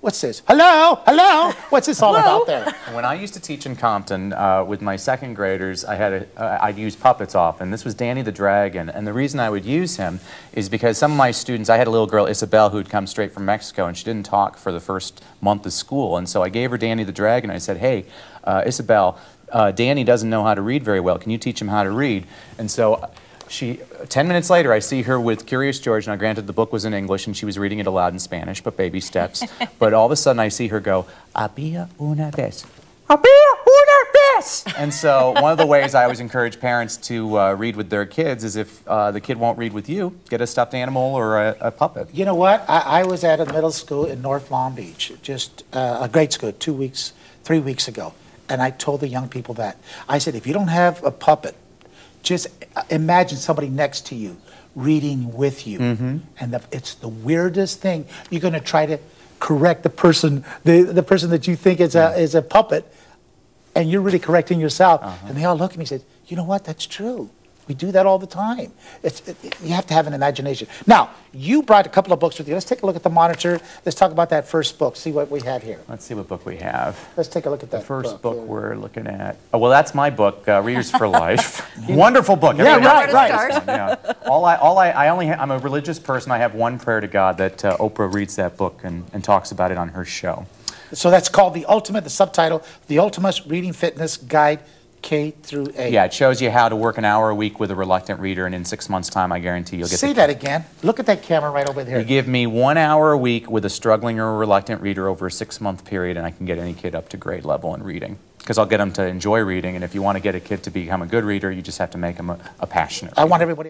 what's this? Hello? Hello? What's this all about there? When I used to teach in Compton with my second graders, I'd use puppets often. This was Danny the Dragon, and the reason I would use him is because some of my students, I had a little girl, Isabel, who'd come straight from Mexico, and she didn't talk for the first month of school, and so I gave her Danny the Dragon. I said, hey, Isabel, Danny doesn't know how to read very well. Can you teach him how to read? And so 10 minutes later, I see her with Curious George. Now, granted, the book was in English, and she was reading it aloud in Spanish, but baby steps. But all of a sudden, I see her go, había una vez. Había una vez! And so one of the ways I always encourage parents to read with their kids is if the kid won't read with you, get a stuffed animal or a puppet. You know what? I was at a middle school in North Long Beach, just a grade school, 3 weeks ago. And I told the young people that. I said, if you don't have a puppet, just imagine somebody next to you reading with you. And it's the weirdest thing. You're going to try to correct the person, the person that you think is a puppet, and you're really correcting yourself. And they all look at me and say, you know what, that's true. We do that all the time. You have to have an imagination. Now, you brought a couple of books with you. Let's take a look at the monitor. Let's talk about that first book, see what we have here. Let's see what book we have. Let's take a look at that The first book we're looking at. Oh, well, that's my book, Readers for Life. Wonderful book. Yeah, right. Yeah. I'm a religious person. I have one prayer to God that Oprah reads that book and talks about it on her show. So that's called the subtitle, The Ultimate Reading Fitness Guide, K through 8. Yeah, it shows you how to work an hour a week with a reluctant reader, and in 6 months' time, I guarantee you'll get Say that again. Look at that camera right over there. You give me 1 hour a week with a struggling or a reluctant reader over a 6-month period, and I can get any kid up to grade level in reading. Because I'll get them to enjoy reading, and if you want to get a kid to become a good reader, you just have to make them a passionate reader. I want everybody...